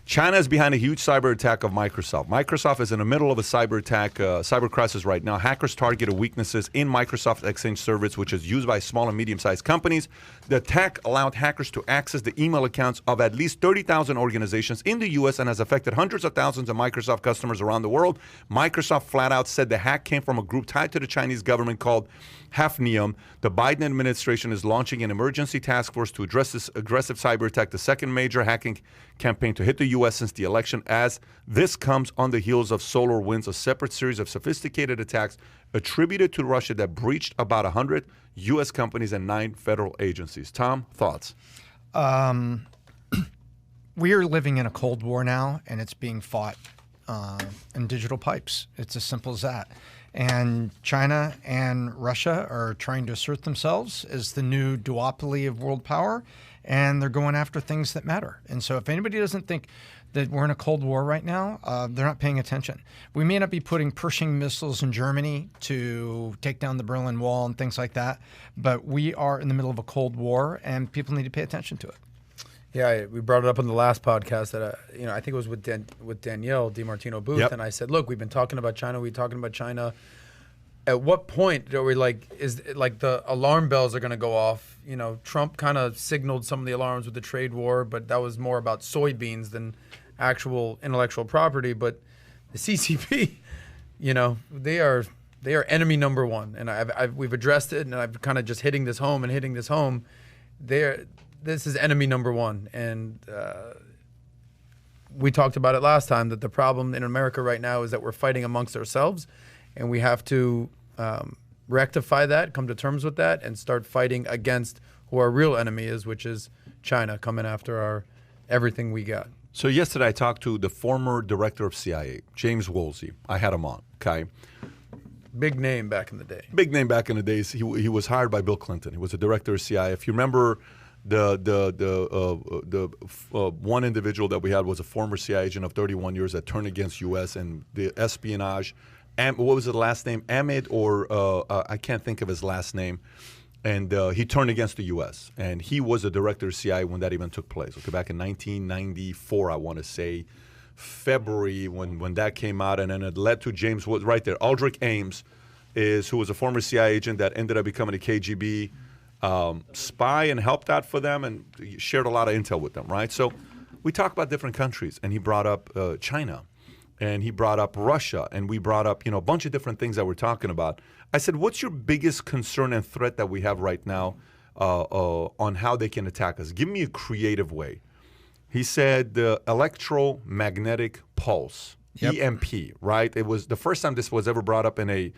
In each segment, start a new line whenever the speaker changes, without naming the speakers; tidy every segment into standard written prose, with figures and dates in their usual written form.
China is behind a huge cyber attack of Microsoft. Microsoft is in the middle of a cyber attack, cyber crisis right now. Hackers targeted weaknesses in Microsoft Exchange service, which is used by small and medium-sized companies. The attack allowed hackers to access the email accounts of at least 30,000 organizations in the U.S. and has affected hundreds of thousands of Microsoft customers around the world. Microsoft flat out said the hack came from a group tied to the Chinese government called Hafnium. The Biden administration is launching an emergency task force to address this aggressive cyber attack, the second major hacking campaign to hit the U.S. since the election, as this comes on the heels of SolarWinds, a separate series of sophisticated attacks attributed to Russia that breached about 100 U.S. companies and 9 federal agencies. Tom, thoughts?
We are living in a Cold War now, and it's being fought in digital pipes. It's as simple as that. And China and Russia are trying to assert themselves as the new duopoly of world power, and they're going after things that matter. And so if anybody doesn't think that we're in a Cold War right now, they're not paying attention. We may not be putting Pershing missiles in Germany to take down the Berlin Wall and things like that, but we are in the middle of a Cold War, and people need to pay attention to it.
Yeah, we brought it up on the last podcast that I think it was with Danielle DiMartino Booth,
Yep.
and I said, look, we've been talking about China. We're talking about China. At what point are we like, is it like the alarm bells are going to go off? You know, Trump kind of signaled some of the alarms with the trade war, but that was more about soybeans than actual intellectual property. But the CCP, you know, they are enemy number one, and we've addressed it, and I've kind of just hitting this home. This is enemy number one, and we talked about it last time that the problem in America right now is that we're fighting amongst ourselves, and we have to rectify that, come to terms with that, and start fighting against who our real enemy is, which is China coming after everything we got.
So yesterday I talked to the former director of CIA, James Woolsey. I had him on, okay?
Big name back in the day.
Big name back in the days. He was hired by Bill Clinton. He was the director of CIA. If you remember, the one individual that we had was a former CIA agent of 31 years that turned against U.S. and the espionage. What was his last name? Amit, or I can't think of his last name. And he turned against the U.S. And he was a director of CIA when that even took place. Okay, back in 1994, I want to say, February when that came out. And then it led to James Woods right there. Aldrich Ames, who was a former CIA agent that ended up becoming a KGB spy and helped out for them and shared a lot of intel with them, right? So we talk about different countries, and he brought up China, and he brought up Russia, and we brought up, a bunch of different things that we're talking about. I said, what's your biggest concern and threat that we have right now on how they can attack us? Give me a creative way. He said the electromagnetic pulse,
Yep.
EMP, right? It was the first time this was ever brought up in a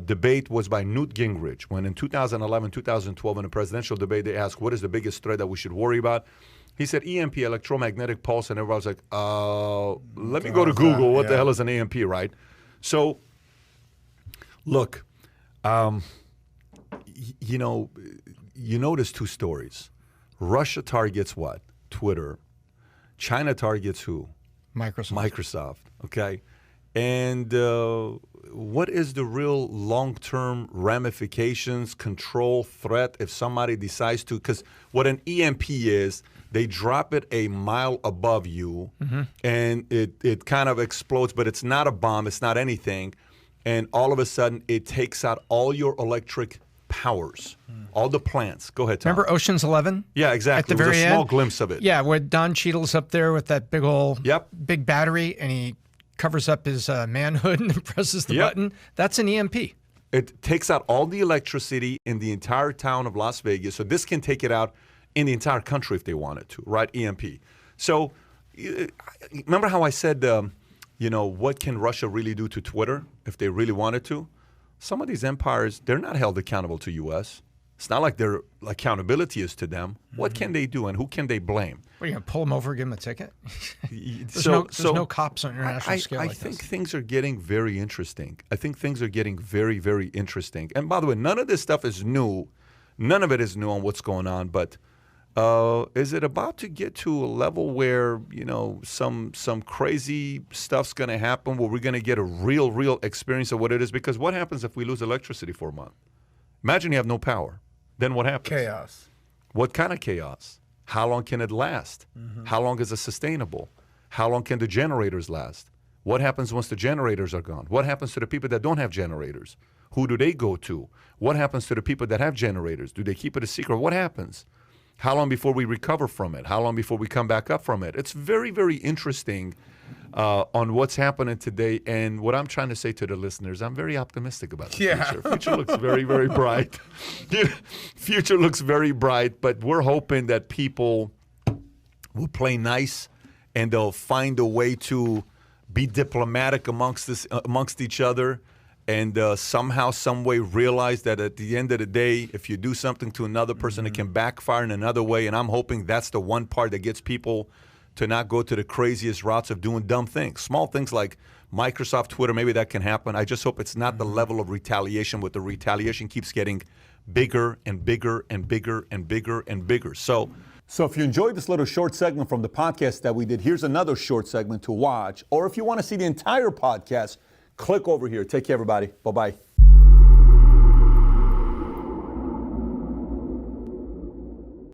debate was by Newt Gingrich, when in 2011, 2012, in a presidential debate, they asked, what is the biggest threat that we should worry about? He said EMP, electromagnetic pulse, and everybody was like, let me go to Google. What the hell is an EMP, right? So, look, you notice two stories. Russia targets what? Twitter. China targets who? Microsoft, okay? And what is the real long-term ramifications, control, threat if somebody decides to? Because what an EMP is, they drop it a mile above you, and it kind of explodes, but it's not a bomb, it's not anything. And all of a sudden, it takes out all your electric powers, all the plants. Go ahead, Tom.
Remember Ocean's 11?
Yeah, exactly.
At the
It was
very
a small
end?
glimpse of it.
Yeah, where Don Cheadle's up there with that big old
Yep.
big battery, and he covers up his manhood and presses the button. That's an EMP.
It takes out all the electricity in the entire town of Las Vegas. So this can take it out in the entire country if they wanted to, right? EMP. So remember how I said, what can Russia really do to Twitter if they really wanted to? Some of these empires, they're not held accountable to U.S. It's not like their accountability is to them. What can they do, and who can they blame?
What, are you going to pull them over, give them a ticket? There's no cops on international scale
I
like
think
this.
things are getting very interesting. I think things are getting very, very interesting. And by the way, none of this stuff is new. None of it is new on what's going on. But is it about to get to a level where, some crazy stuff's going to happen, where we're going to get a real experience of what it is? Because what happens if we lose electricity for a month? Imagine you have no power. Then what happens?
Chaos.
What kind of chaos? How long can it last? How long is it sustainable? How long can the generators last? What happens once the generators are gone? What happens to the people that don't have generators? Who do they go to? What happens to the people that have generators? Do they keep it a secret? What happens? How long before we recover from it? How long before we come back up from it? It's very, very interesting on what's happening today. And what I'm trying to say to the listeners, I'm very optimistic about the future. Future looks very, very bright. Future looks very bright, but we're hoping that people will play nice and they'll find a way to be diplomatic amongst each other, and somehow, some way realize that at the end of the day, if you do something to another person, it can backfire in another way. And I'm hoping that's the one part that gets people to not go to the craziest routes of doing dumb things. Small things like Microsoft, Twitter, maybe that can happen. I just hope it's not the level of retaliation, but the retaliation keeps getting bigger and bigger and bigger and bigger and bigger. So if you enjoyed this little short segment from the podcast that we did, here's another short segment to watch. Or if you want to see the entire podcast, click over here. Take care, everybody. Bye-bye.